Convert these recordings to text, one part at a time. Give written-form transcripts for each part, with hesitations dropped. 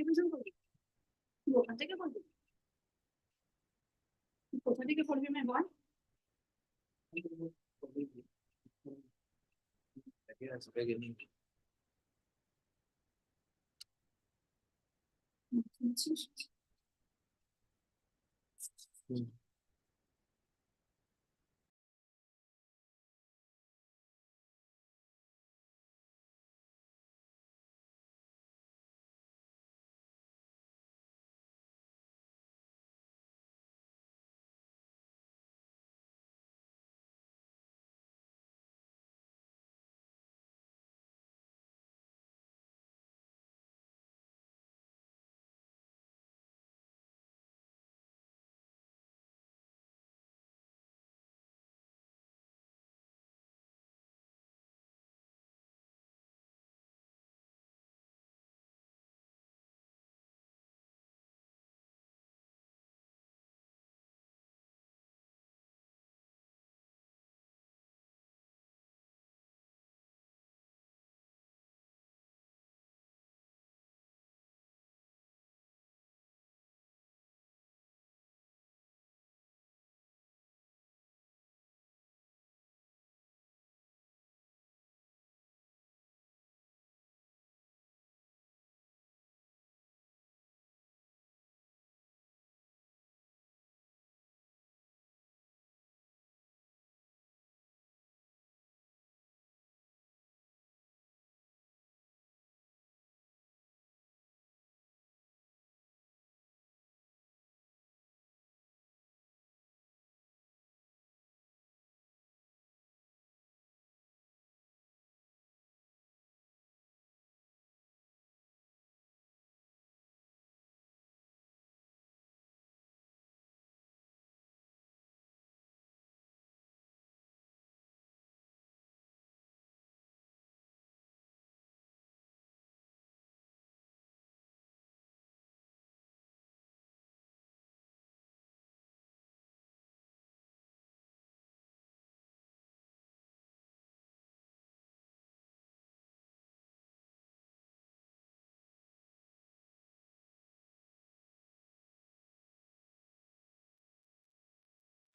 Present করবি? ওখান থেকে বলবি? কোথা থেকে পড়বি মেয়ে বল?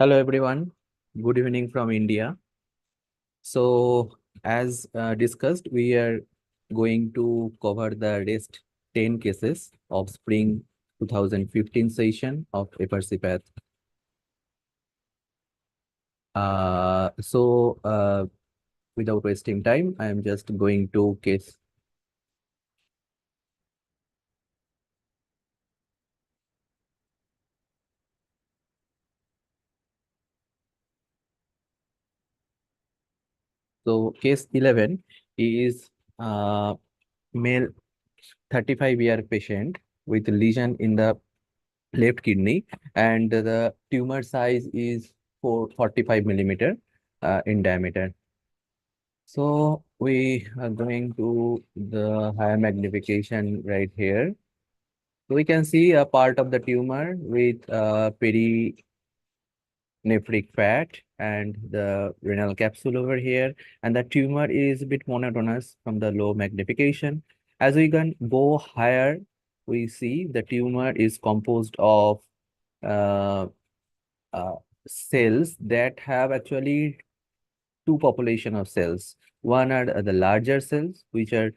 Hello everyone, good evening from India. So as discussed, we are going to cover the rest 10 cases of spring 2015 session of FRCPath. Without wasting time, I am just going to case. So case 11 is male 35-year patient with lesion in the left kidney, and the tumor size is 45 millimeter in diameter. So we are going to the higher magnification right here. So we can see a part of the tumor with perinephric fat and the renal capsule over here. And the tumor is a bit monotonous from the low magnification. As we can go higher, we see the tumor is composed of uh, uh, cells that have actually two population of cells. One are the larger cells, which are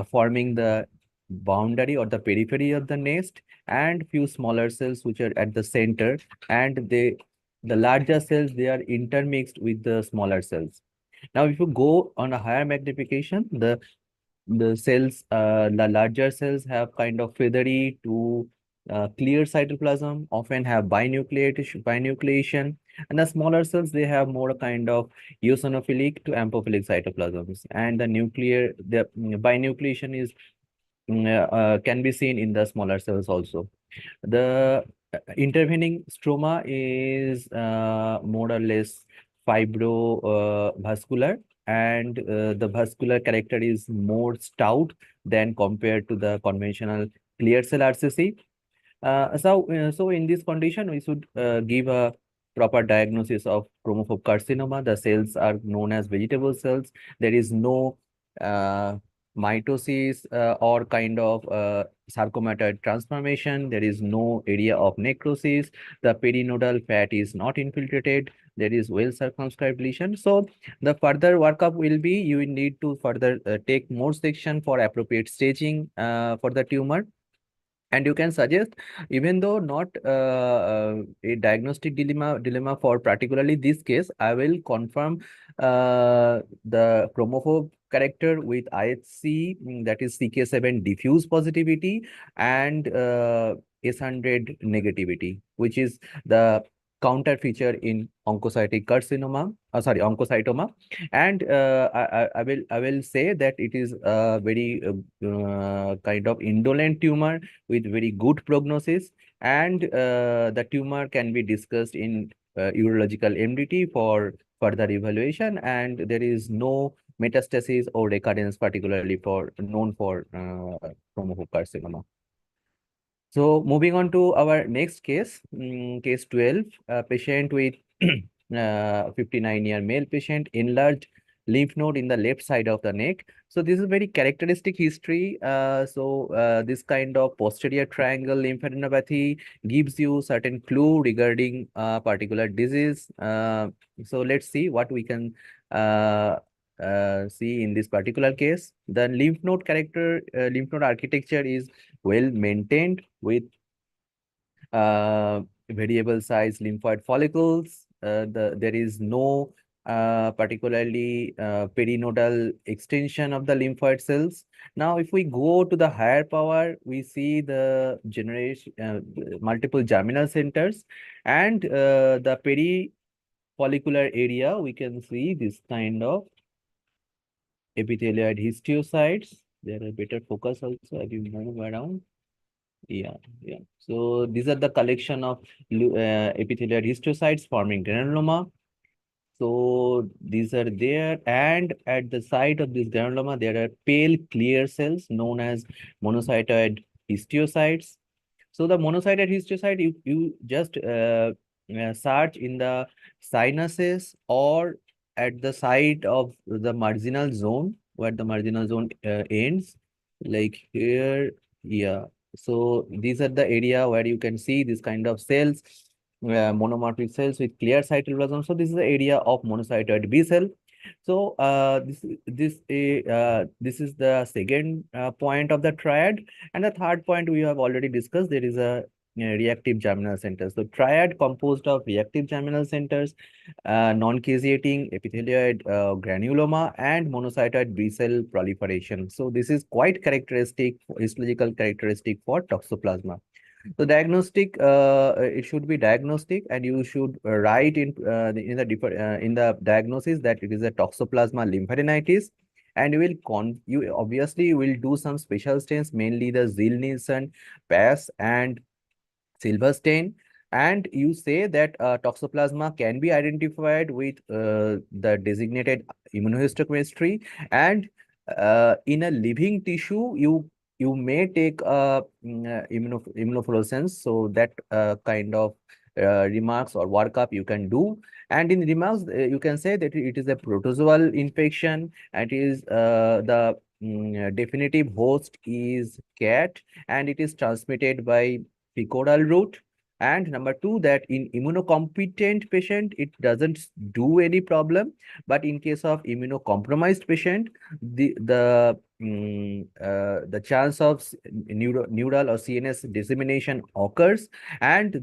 forming the boundary or the periphery of the nest, and few smaller cells which are at the center, and the larger cells, they are intermixed with the smaller cells. Now, if you go on a higher magnification, the cells, the larger cells have kind of feathery to clear cytoplasm, often have binucleation, and the smaller cells, they have more kind of eosinophilic to amphophilic cytoplasms. And the binucleation is can be seen in the smaller cells also. The intervening stroma is more or less fibrovascular, and the vascular character is more stout than compared to the conventional clear cell RCC. So in this condition, we should give a proper diagnosis of chromophobe carcinoma. The cells are known as vegetable cells. There is no uh, mitosis or kind of sarcomatoid transformation. There is no area of necrosis. The perinodal fat is not infiltrated. There is well circumscribed lesion. So the further workup will be you will need to further take more section for appropriate staging for the tumor. And you can suggest, even though not a diagnostic dilemma for particularly this case, I will confirm the chromophobe character with IHC, that is CK7 diffuse positivity and S100 negativity, which is the counter feature in oncocytic carcinoma, oncocytoma. And I will say that it is a very kind of indolent tumor with very good prognosis, and the tumor can be discussed in urological MDT for further evaluation, and there is no metastasis or recurrence particularly for known for chromophobe carcinoma. So moving on to our next case, case 12, a patient with 59-year male patient, enlarged lymph node in the left side of the neck. So this is very characteristic history. This kind of posterior triangle lymphadenopathy gives you certain clue regarding particular disease. So let's see what we can see in this particular case. The lymph node lymph node architecture is well maintained with variable size lymphoid follicles. There is no particularly perinodal extension of the lymphoid cells. Now, if we go to the higher power, we see the multiple germinal centers, and the perifollicular area. We can see this kind of epithelioid histiocytes. There are better focus also as you move around. Yeah, yeah. So these are the collection of epithelial histiocytes forming granuloma. So these are there, and at the site of this granuloma, there are pale clear cells known as monocytoid histiocytes. So the monocytoid histiocyte, you just search in the sinuses or at the site of the marginal zone, where the marginal zone ends, like here, yeah. So these are the area where you can see this kind of cells, monomorphic cells with clear cytoplasm. So this is the area of monocytoid B cell. So this is the second point of the triad, and the third point we have already discussed. There is a reactive germinal centers. So triad composed of reactive germinal centers, non-caseating epithelioid granuloma, and monocytoid B cell proliferation. So this is quite characteristic, histological characteristic for toxoplasma. So diagnostic, it should be diagnostic, and you should write in the diagnosis that it is a toxoplasma lymphadenitis, and you obviously will do some special stains, mainly the Ziehl-Neelsen, PAS, and silver stain. And you say that toxoplasma can be identified with the designated immunohistochemistry, and in a living tissue you may take immunofluorescence. So that kind of remarks or workup you can do. And in remarks, you can say that it is a protozoal infection, and it is the definitive host is cat, and it is transmitted by fecal route. And number two, that in immunocompetent patient, it doesn't do any problem. But in case of immunocompromised patient, the chance of neural or CNS dissemination occurs, and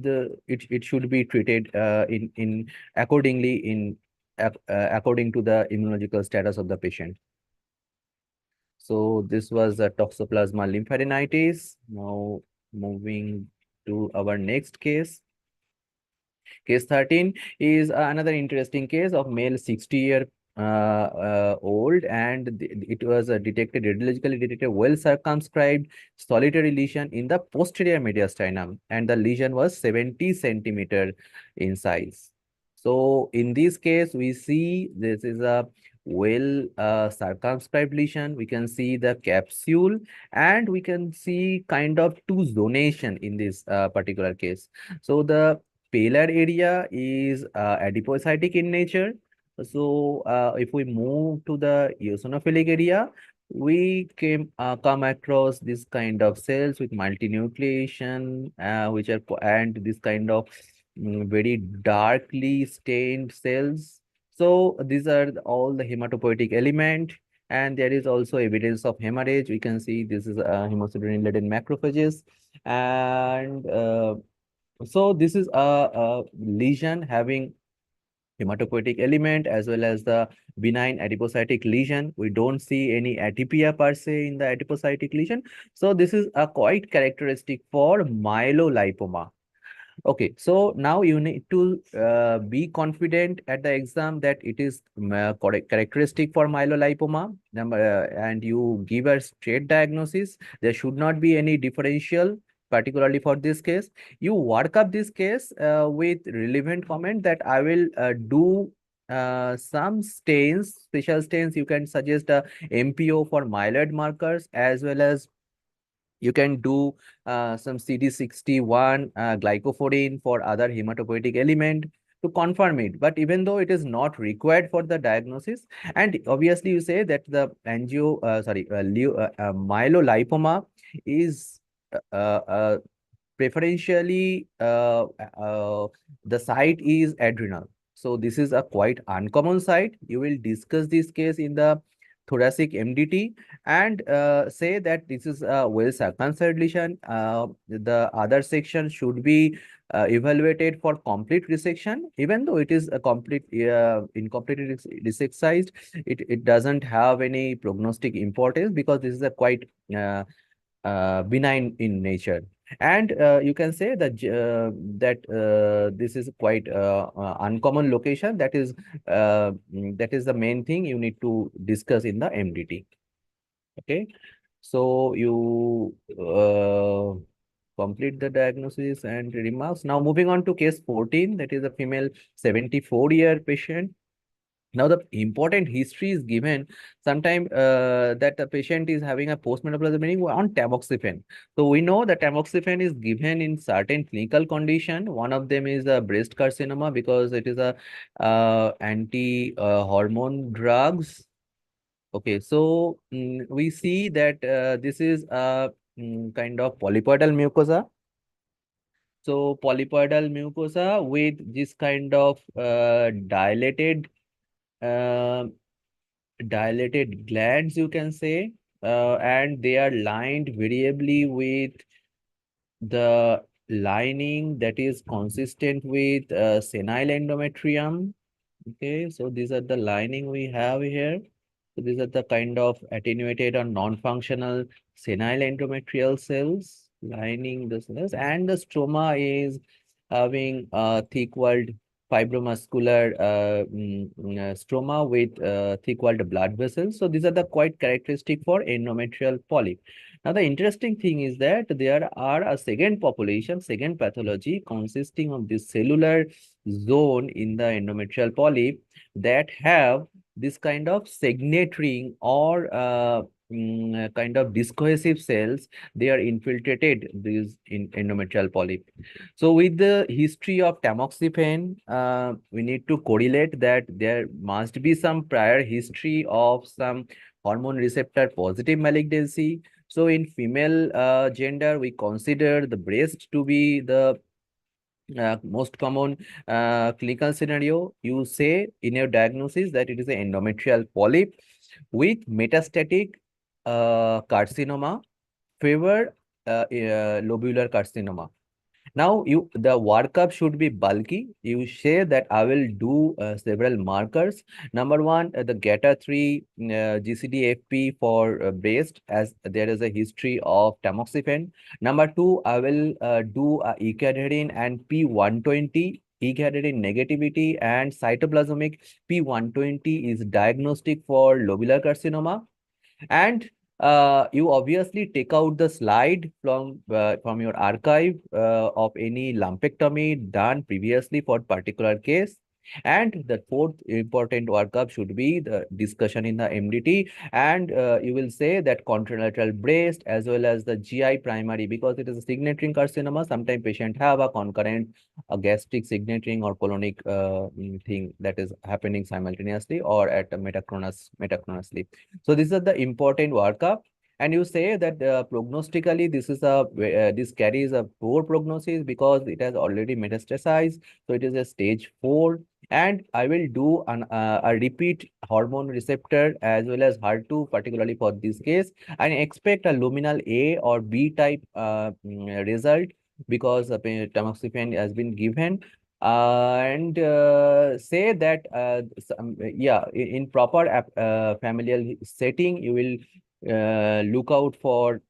it should be treated in accordingly according to the immunological status of the patient. So this was a toxoplasma lymphadenitis. Now moving to our next case. Case 13 is another interesting case of male 60-year old, and it was detected, radiologically detected, well circumscribed solitary lesion in the posterior mediastinum, and the lesion was 70 centimeter in size. So in this case, we see this is a well circumscribed lesion. We can see the capsule, and we can see kind of two zonation in this particular case. So the paler area is adipocytic in nature. So if we move to the eosinophilic area, we come across this kind of cells with multinucleation, which are and this kind of very darkly stained cells. So these are all the hematopoietic element, and there is also evidence of hemorrhage. We can see this is hemosiderin-laden macrophages, and so this is a lesion having hematopoietic element as well as the benign adipocytic lesion. We don't see any atypia per se in the adipocytic lesion. So this is a quite characteristic for myelolipoma. Okay, so now you need to be confident at the exam that it is correct characteristic for myelolipoma, and you give a straight diagnosis. There should not be any differential, particularly for this case. You work up this case with relevant comment that I will do some stains, special stains. You can suggest a MPO for myeloid markers as well as you can do some CD61 glycophorin for other hematopoietic element to confirm it. But even though it is not required for the diagnosis, and obviously you say that the myelolipoma is uh, uh, preferentially the site is adrenal. So this is a quite uncommon site. You will discuss this case in the thoracic MDT and say that this is a well circumcised lesion. The other section should be evaluated for complete resection. Even though it is a complete incompletely resexed, it doesn't have any prognostic importance because this is a quite benign in nature. And you can say that this is quite uncommon location. That is the main thing you need to discuss in the MDT. Okay, so you complete the diagnosis and remarks. Now moving on to case 14, that is a female 74-year patient. Now, the important history is given sometime that the patient is having a postmenopausal bleeding on tamoxifen. So we know that tamoxifen is given in certain clinical condition. One of them is a breast carcinoma because it is a anti-hormone drugs. Okay, so we see that this is a kind of polypoidal mucosa. So polypoidal mucosa with this kind of uh, dilated glands, you can say, and they are lined variably with the lining that is consistent with senile endometrium. Okay, so these are the lining we have here. So these are the kind of attenuated or non-functional senile endometrial cells lining the cells, and the stroma is having a thick-walled fibromuscular stroma with thick-walled blood vessels. So these are the quite characteristic for endometrial polyp. Now the interesting thing is that there are a second population, second pathology consisting of this cellular zone in the endometrial polyp that have this kind of segnet ring or kind of discohesive cells. They are infiltrated these in endometrial polyp. So with the history of tamoxifen, we need to correlate that there must be some prior history of some hormone receptor positive malignancy. So in female gender, we consider the breast to be the most common clinical scenario. You say in your diagnosis that it is an endometrial polyp with metastatic carcinoma, favor lobular carcinoma. Now, the workup should be bulky. You say that I will do several markers. Number one, the GATA3 GCDFP for breast, as there is a history of tamoxifen. Number two, I will do ecadherin and P120. Ecadherin negativity and cytoplasmic P120 is diagnostic for lobular carcinoma. And you obviously take out the slide from your archive of any lumpectomy done previously for particular case. And the fourth important workup should be the discussion in the MDT, and you will say that contralateral breast as well as the GI primary, because it is a signature carcinoma. Sometimes patient have a concurrent gastric signature or colonic thing that is happening simultaneously or at a metachronously. So these are the important workup. And you say that prognostically, this carries a poor prognosis because it has already metastasized. So it is a stage 4. And I will do a repeat hormone receptor as well as HER2, particularly for this case. And expect a luminal A or B type result because tamoxifen has been given. And say that yeah, in proper familial setting, you will look out for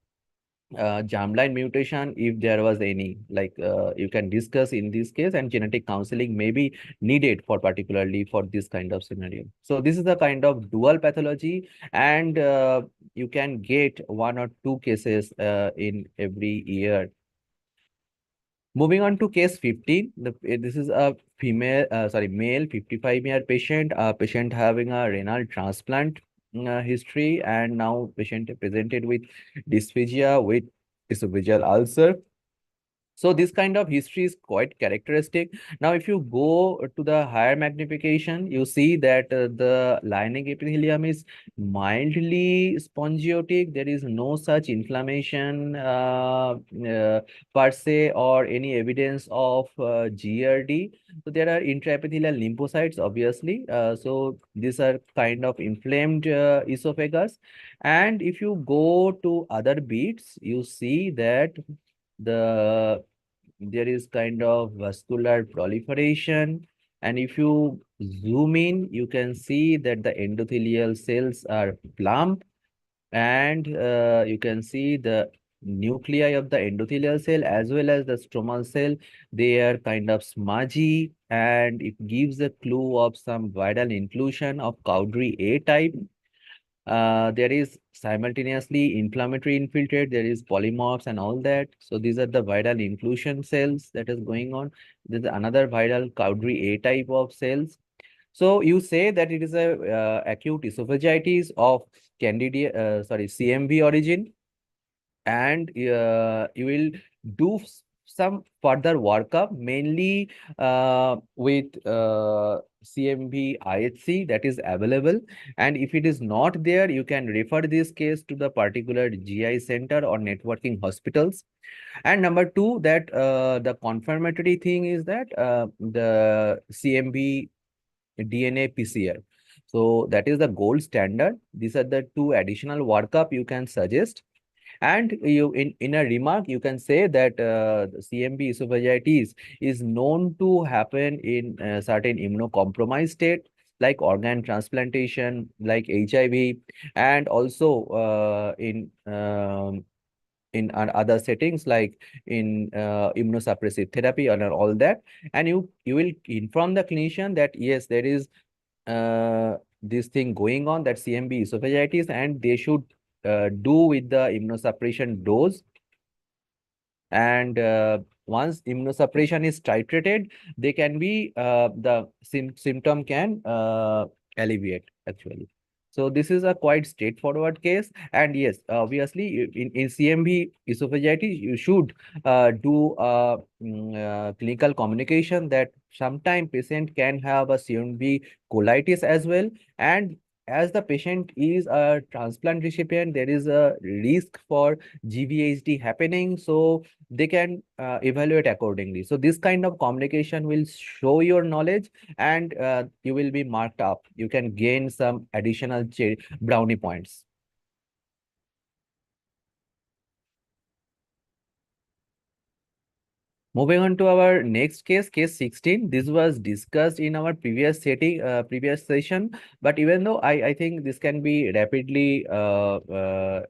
germline mutation if there was any, like you can discuss in this case, and genetic counseling may be needed for particularly for this kind of scenario. So this is the kind of dual pathology, and you can get 1 or 2 cases in every year. Moving on to case 15, this is a male 55-year patient, patient having a renal transplant history, and now patient presented with dysphagia with esophageal ulcer. So this kind of history is quite characteristic. Now, if you go to the higher magnification, you see that the lining epithelium is mildly spongiotic. There is no such inflammation per se or any evidence of GERD. So there are intraepithelial lymphocytes, obviously. So these are kind of inflamed esophagus. And if you go to other beats, you see that there is kind of vascular proliferation, and if you zoom in, you can see that the endothelial cells are plump, and you can see the nuclei of the endothelial cell as well as the stromal cell. They are kind of smudgy, and it gives a clue of some viral inclusion of Cowdery A type. There is simultaneously inflammatory infiltrate, there is polymorphs and all that. So these are the viral inclusion cells that is going on. There's another viral Cowdery A type of cells. So you say that it is a acute esophagitis of CMV origin, and you will do some further workup, mainly with CMV IHC that is available. And if it is not there, you can refer this case to the particular GI center or networking hospitals. And number 2, that the confirmatory thing is that the CMV DNA PCR. So that is the gold standard. These are the 2 additional workup you can suggest. And you in a remark, you can say that the CMV esophagitis is known to happen in certain immunocompromised state, like organ transplantation, like HIV, and also in other settings like in immunosuppressive therapy and all that. And you will inform the clinician that yes, there is this thing going on, that CMV esophagitis, and they should do with the immunosuppression dose. And once immunosuppression is titrated, they can be the symptom can alleviate actually. So this is a quite straightforward case. And yes, obviously in CMV esophagitis, you should do clinical communication that sometime patient can have a CMV colitis as well. And as the patient is a transplant recipient, there is a risk for GVHD happening. So they can evaluate accordingly. So this kind of communication will show your knowledge, and you will be marked up. You can gain some additional brownie points. Moving on to our next case, case 16. This was discussed in our previous session, but even though I think this can be rapidly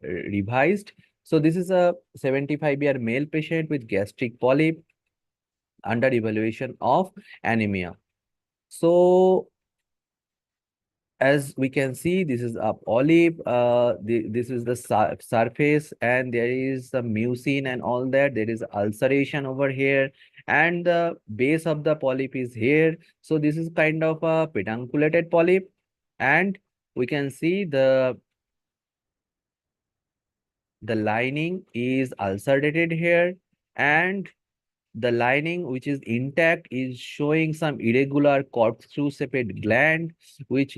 revised. So this is a 75-year male patient with gastric polyp under evaluation of anemia. So as we can see, this is a polyp. This is the surface, and there is some mucin and all that. There is ulceration over here, and the base of the polyp is here. So this is kind of a pedunculated polyp, and we can see the lining is ulcerated here, and the lining which is intact is showing some irregular corkscrew-shaped gland which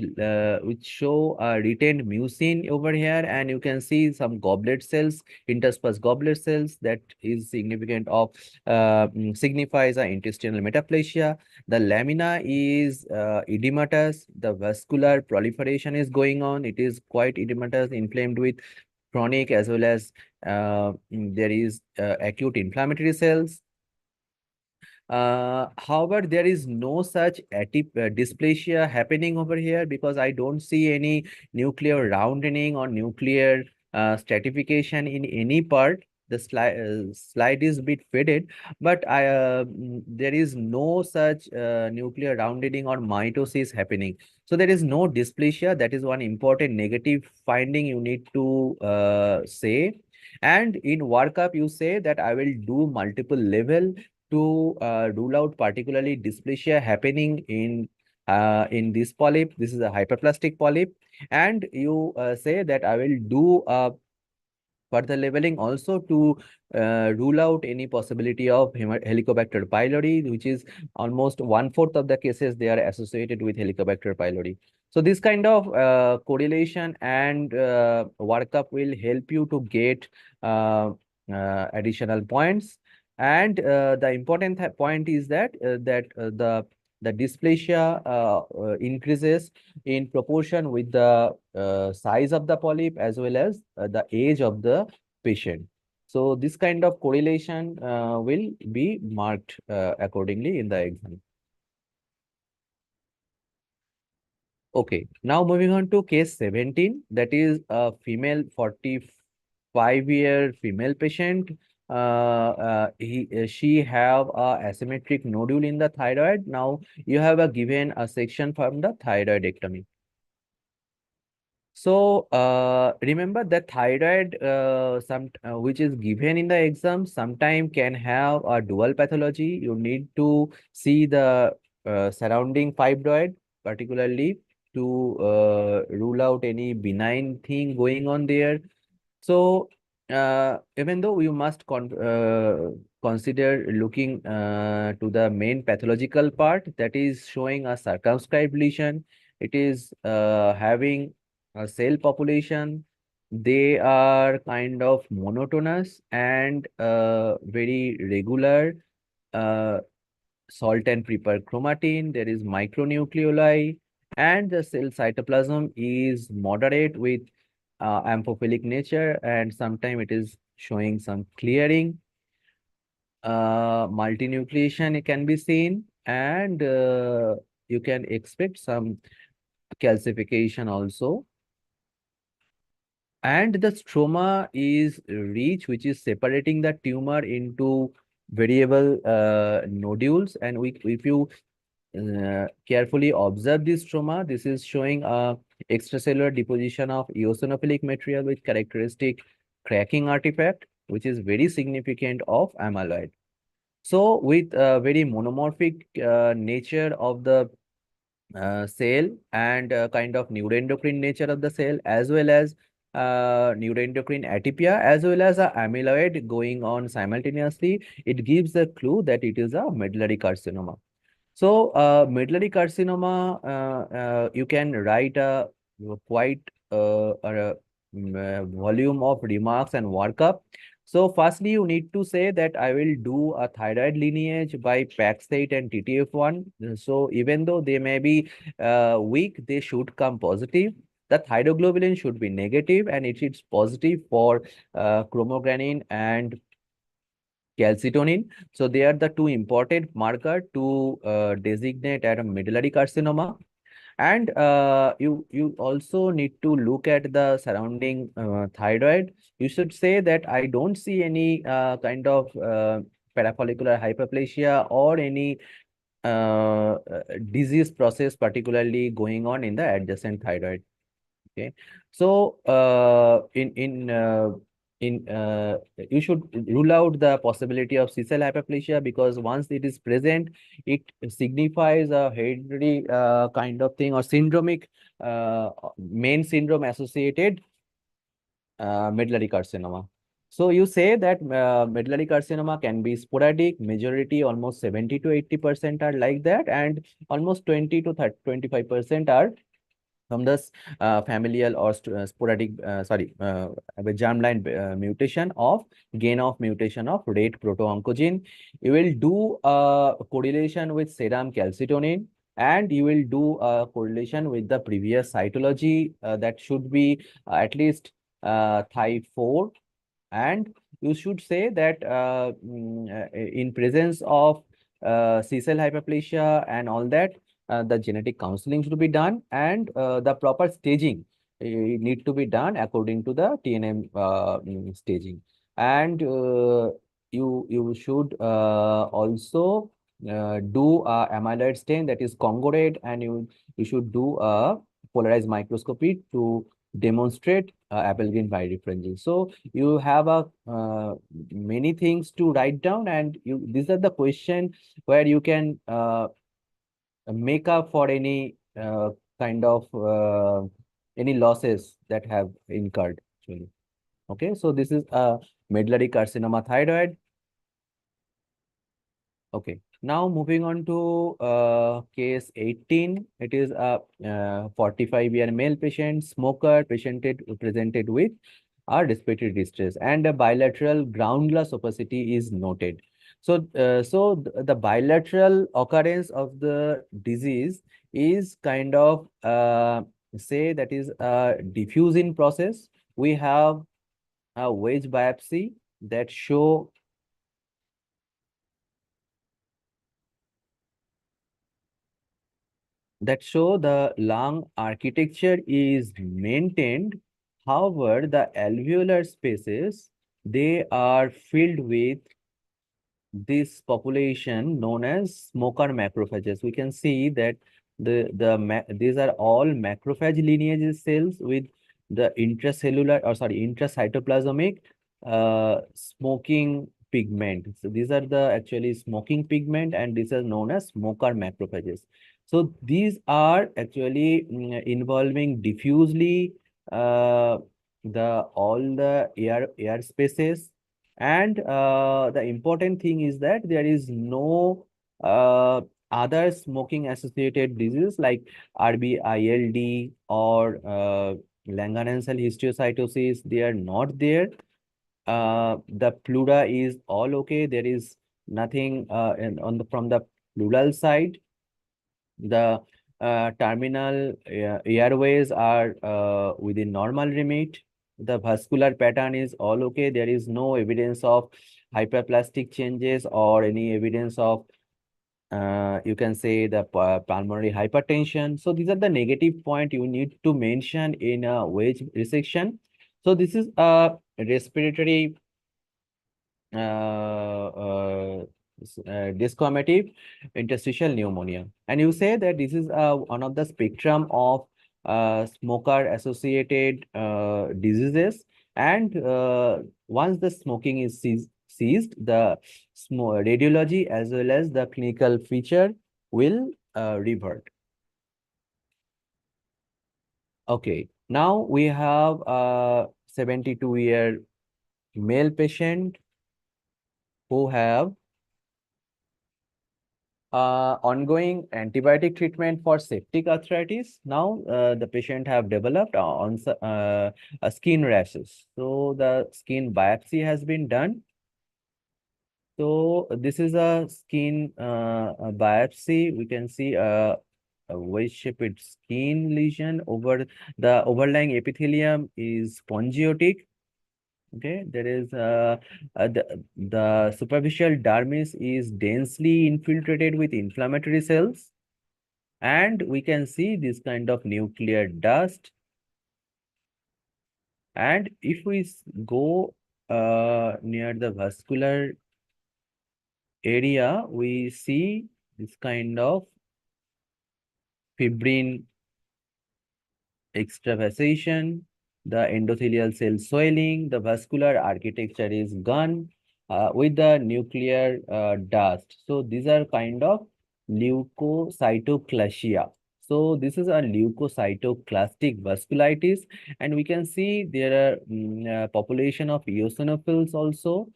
show retained mucin over here, and you can see some goblet cells, interspersed goblet cells, that is significant of signifies a intestinal metaplasia. The lamina is edematous, the vascular proliferation is going on, it is quite edematous, inflamed with chronic as well as there is acute inflammatory cells. However, there is no such dysplasia happening over here because I don't see any nuclear rounding or nuclear stratification in any part. The slide is a bit faded, but there is no such nuclear rounding or mitosis happening. So there is no dysplasia. That is one important negative finding you need to say. And in workup, you say that I will do multiple level to rule out particularly dysplasia happening in this polyp. This is a hyperplastic polyp, and you say that I will do further leveling also to rule out any possibility of Helicobacter pylori, which is almost 1/4 of the cases they are associated with Helicobacter pylori. So this kind of correlation and workup will help you to get additional points. And the important point is that the dysplasia increases in proportion with the size of the polyp as well as the age of the patient. So this kind of correlation will be marked accordingly in the exam. Okay, now moving on to case 17, that is a female 45-year female patient. She have a asymmetric nodule in the thyroid. Now you have given a section from the thyroidectomy. So remember that thyroid, which is given in the exam, sometime can have a dual pathology. You need to see the surrounding fibroid, particularly to rule out any benign thing going on there. So even though you must consider looking to the main pathological part, that is showing a circumscribed lesion. It is having a cell population. They are kind of monotonous and very regular. Salt and prepare chromatin. There is micronucleoli, and the cell cytoplasm is moderate with amphiphilic nature, and sometimes it is showing some clearing. Multinucleation can be seen, and you can expect some calcification also. And the stroma is rich, which is separating the tumor into variable nodules. And if you carefully observe this stroma, this is showing a extracellular deposition of eosinophilic material with characteristic cracking artifact, which is very significant of amyloid. So with very monomorphic nature of the cell and kind of neuroendocrine nature of the cell, as well as neuroendocrine atypia, as well as amyloid going on simultaneously, it gives a clue that it is a medullary carcinoma. So, medullary carcinoma, you can write a quite volume of remarks and workup. So, firstly, you need to say that I will do a thyroid lineage by PAX8 and TTF1. So, even though they may be weak, they should come positive. The thyroglobulin should be negative, and it is positive for chromogranin and calcitonin. So they are the two important marker to designate as a medullary carcinoma. And you also need to look at the surrounding thyroid. You should say that I don't see any kind of parafollicular hyperplasia or any disease process particularly going on in the adjacent thyroid. Okay, so you should rule out the possibility of C-cell hyperplasia, because once it is present, it signifies a hereditary kind of thing, or syndromic main syndrome associated medullary carcinoma. So you say that medullary carcinoma can be sporadic, majority almost 70 to 80% are like that, and almost 20 to 30, 25% are from this familial or sporadic, germline mutation of gain of mutation of red proto-oncogene. You will do a correlation with serum calcitonin, and you will do a correlation with the previous cytology that should be at least Thai4, and you should say that in presence of C-cell hyperplasia and all that, the genetic counseling should be done, and the proper staging need to be done according to the TNM staging. And you should also do a amyloid stain that is congruent, and you should do a polarized microscopy to demonstrate apple green birefringence. So you have a many things to write down, and these are the question where you can make up for any kind of any losses that have incurred actually. Okay, so this is a medullary carcinoma thyroid. Okay, now moving on to case 18. It is a 45-year male patient, smoker, presented with respiratory distress, and a bilateral ground glass opacity is noted. So, the bilateral occurrence of the disease is kind of say that is a diffuse in process. We have a wedge biopsy that show the lung architecture is maintained. However, the alveolar spaces, they are filled with this population known as smoker macrophages. We can see that these are all macrophage lineage cells with the intracellular, or sorry, intracytoplasmic smoking pigment. So these are the actually smoking pigment, and these are known as smoker macrophages. So these are actually involving diffusely all the air spaces, and the important thing is that there is no other smoking associated disease like RBILD or Langerhans cell histiocytosis. They are not there. The pleura is all okay. There is nothing from the pleural side. The terminal airways are within normal limit. The vascular pattern is all okay. There is no evidence of hyperplastic changes or any evidence of you can say the pulmonary hypertension. So these are the negative point you need to mention in a wedge resection. So this is a respiratory desquamative interstitial pneumonia, and you say that this is one of the spectrum of smoker associated diseases, and once the smoking is ceased, the radiology as well as the clinical feature will revert. Okay, now we have a 72-year male patient who have ongoing antibiotic treatment for septic arthritis. Now, the patient have developed a skin rashes. So the skin biopsy has been done. So this is a skin biopsy. We can see a wedge-shaped skin lesion over the overlying epithelium is spongiotic. Okay, there is the superficial dermis is densely infiltrated with inflammatory cells, and we can see this kind of nuclear dust. And if we go near the vascular area, we see this kind of fibrin extravasation. the endothelial cell swelling, the vascular architecture is gone with the nuclear dust. So these are kind of leukocytoclasia. So this is a leukocytoclastic vasculitis, and we can see there are population of eosinophils also.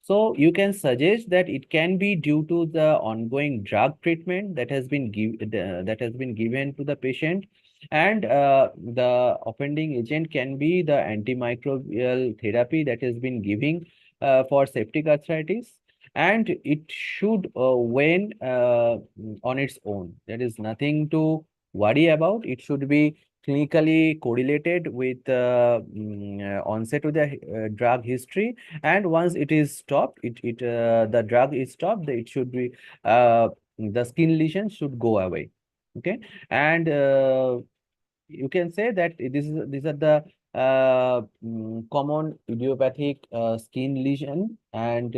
So you can suggest that it can be due to the ongoing drug treatment that has been given to the patient, and the offending agent can be the antimicrobial therapy that has been giving for septic arthritis, and it should wane on its own. There is nothing to worry about. It should be clinically correlated with onset of the drug history, and once it is stopped, the drug is stopped, it should be the skin lesion should go away. Okay, and you can say that these are the common idiopathic skin lesion, and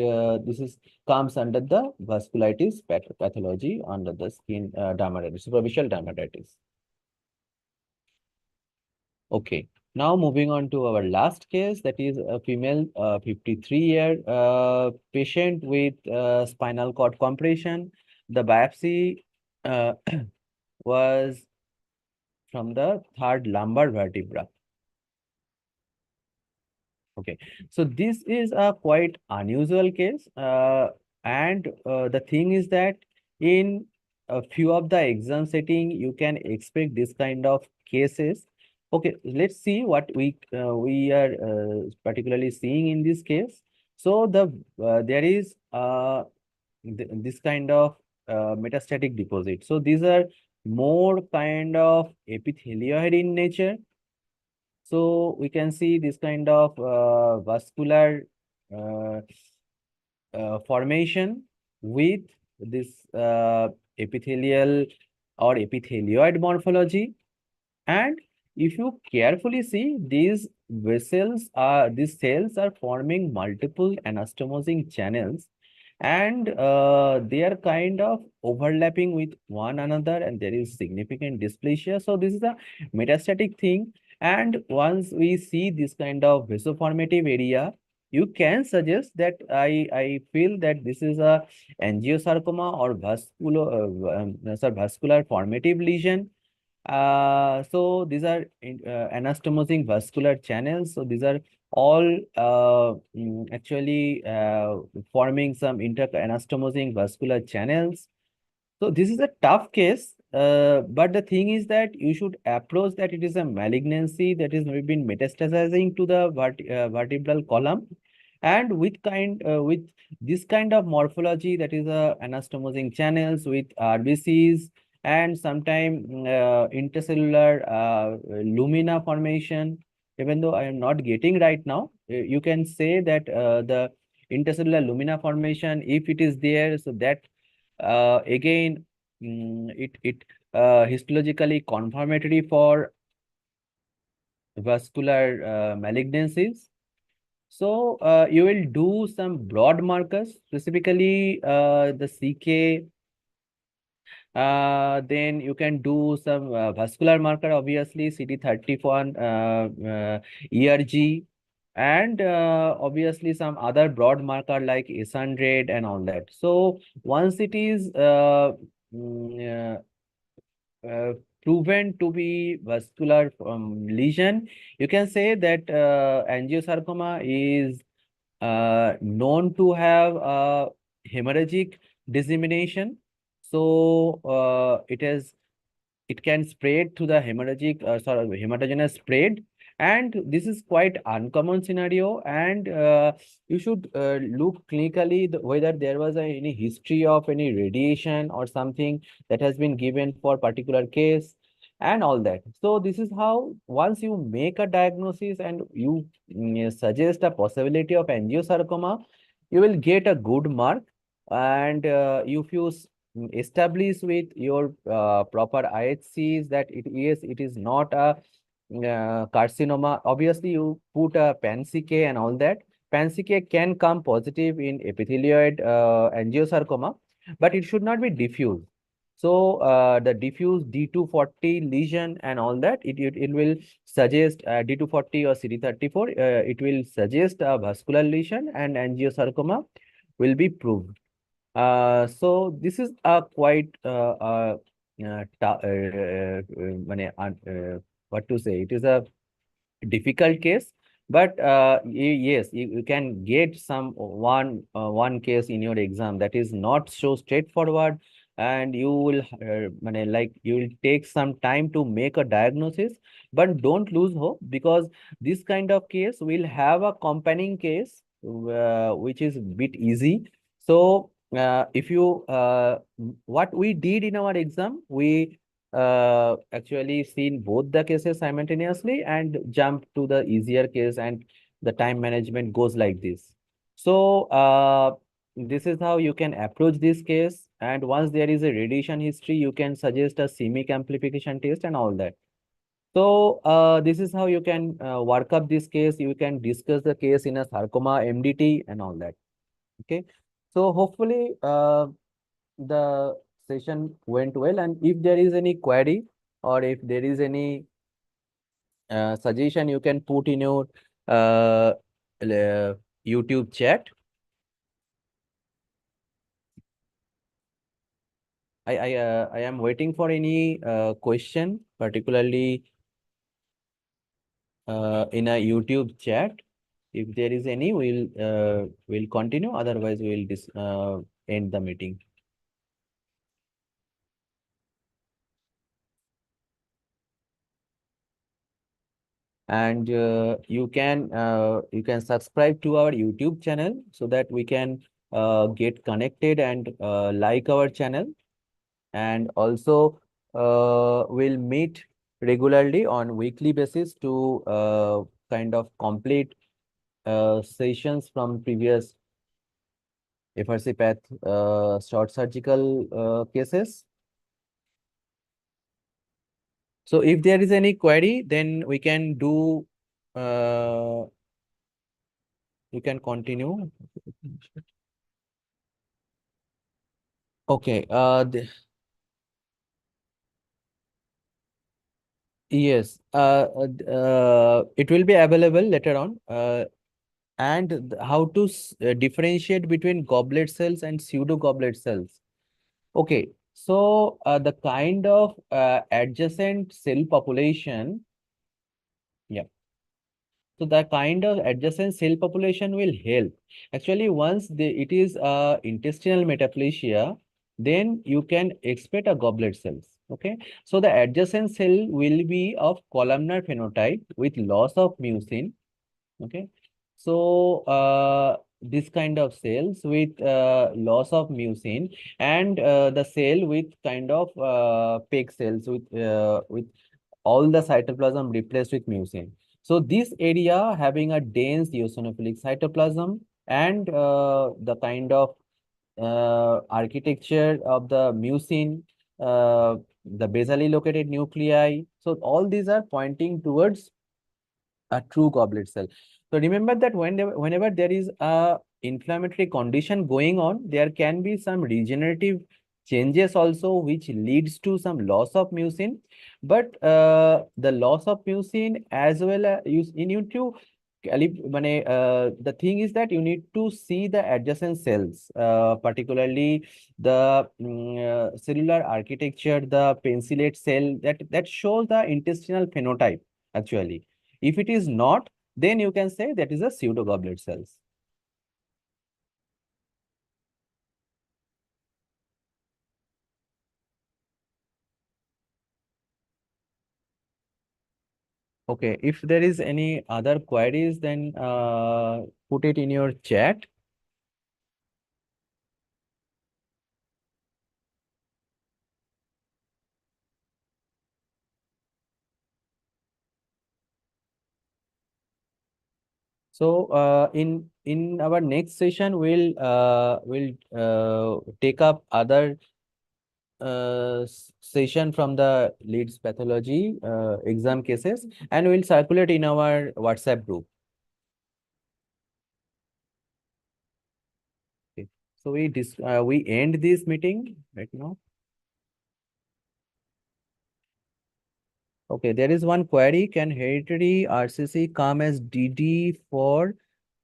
this is comes under the vasculitis pathology under the skin dermatitis, superficial dermatitis. Okay, now moving on to our last case, that is a female 53-year patient with spinal cord compression. The biopsy uh, was from the third lumbar vertebra. Okay, so this is a quite unusual case, and the thing is that in a few of the exam setting, you can expect this kind of cases. Okay, let's see what we are particularly seeing in this case. So there is this kind of metastatic deposit. So these are more kind of epithelioid in nature. So we can see this kind of vascular uh, formation with this epithelial or epithelioid morphology. And if you carefully see, these cells are forming multiple anastomosing channels, and they are kind of overlapping with one another, and there is significant dysplasia. So this is a metastatic thing. And once we see this kind of vasoformative area, you can suggest that I feel that this is a angiosarcoma or vascular formative lesion. So these are anastomosing vascular channels. So these are all actually forming some inter-anastomosing vascular channels. So this is a tough case, but the thing is that you should approach that it is a malignancy that is maybe been metastasizing to the vertebral column, and with this kind of morphology, that is anastomosing channels with RBCs and sometime intercellular lumina formation. Even though I am not getting right now, you can say that the intercellular lumina formation, if it is there, so that again, it histologically confirmatory for vascular malignancies. So you will do some broad markers, specifically the CK. Then you can do some vascular marker, obviously CD31, ERG, and obviously some other broad marker like S100 and all that. So once it is proven to be vascular lesion, you can say that angiosarcoma is known to have hemorrhagic dissemination. So it can spread to the hematogenous spread, and this is quite uncommon scenario. And you should look clinically whether there was any history of any radiation or something that has been given for particular case and all that. So this is how, once you make a diagnosis and you suggest a possibility of angiosarcoma, you will get a good mark. And if you establish with your proper IHCs that it is not a carcinoma. Obviously, you put a pan-CK and all that. Pan-CK can come positive in epithelioid angiosarcoma, but it should not be diffuse. So the diffuse D240 lesion and all that, it will suggest D240 or CD34, it will suggest a vascular lesion and angiosarcoma will be proved. So this is a quite what to say? It is a difficult case, but yes, you can get some one case in your exam that is not so straightforward, and you will like you will take some time to make a diagnosis, but don't lose hope, because this kind of case will have a accompanying case which is bit easy. So if you what we did in our exam, we actually seen both the cases simultaneously and jump to the easier case, and the time management goes like this. So this is how you can approach this case, and once there is a radiation history, you can suggest a CMYC amplification test and all that. So this is how you can work up this case. You can discuss the case in a sarcoma, MDT and all that. Okay. So hopefully the session went well, and if there is any query or if there is any suggestion, you can put in your YouTube chat. I am waiting for any question, particularly in a YouTube chat. If there is any, we'll continue. Otherwise, we'll end the meeting. And you can subscribe to our YouTube channel so that we can get connected and like our channel. And also we'll meet regularly on weekly basis to kind of complete sessions from previous FRCPath short surgical cases. So if there is any query, then we can do we can continue. Okay. Yes. It will be available later on. And how to differentiate between goblet cells and pseudo goblet cells. Okay. So the kind of adjacent cell population. Yeah. So the kind of adjacent cell population will help. Actually, once it is intestinal metaplasia, then you can expect a goblet cells. Okay. So the adjacent cell will be of columnar phenotype with loss of mucin. Okay. So this kind of cells with loss of mucin, and the cell with kind of peg cells with all the cytoplasm replaced with mucin. So this area having a dense eosinophilic cytoplasm, and the kind of architecture of the mucin, the basally located nuclei. So all these are pointing towards a true goblet cell. So remember that whenever there is a inflammatory condition going on, there can be some regenerative changes also, which leads to some loss of mucin. But the loss of mucin as well as you need to the thing is that you need to see the adjacent cells, particularly the cellular architecture, the pencillate cell that shows the intestinal phenotype actually. If it is not, then you can say that is a pseudo goblet cells. Okay, if there is any other queries, then put it in your chat. So in our next session, we'll take up other session from the leads pathology exam cases, and we'll circulate in our WhatsApp group. Okay. So we end this meeting right now. Okay, there is one query. Can hereditary RCC come as DD for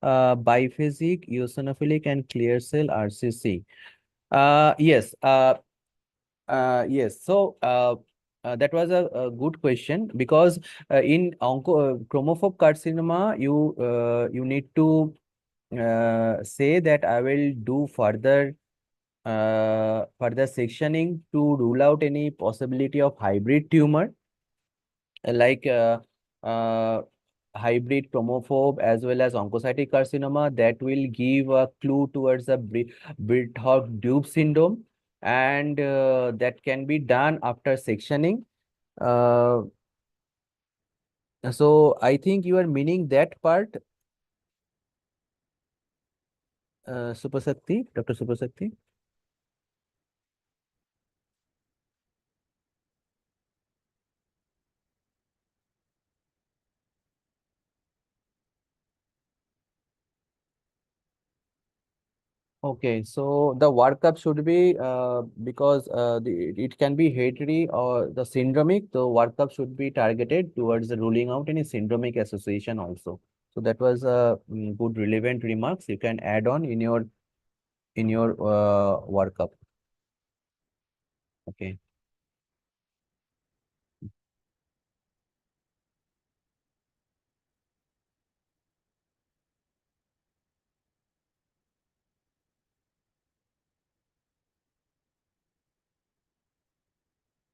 biphasic, eosinophilic, and clear cell RCC? Yes. Yes. So that was a good question because in chromophobe carcinoma, you need to say that I will do further sectioning to rule out any possibility of hybrid tumor like hybrid chromophobe as well as oncocytic carcinoma that will give a clue towards the Birt-Hogg-Dube syndrome, and that can be done after sectioning. Uh, so I think you are meaning that part, Supasakti, Dr. Supasakti. Okay, so the workup should be because it can be hereditary or the syndromic. The workup should be targeted towards the ruling out any syndromic association also. So that was a good relevant remarks you can add on in your workup. Okay.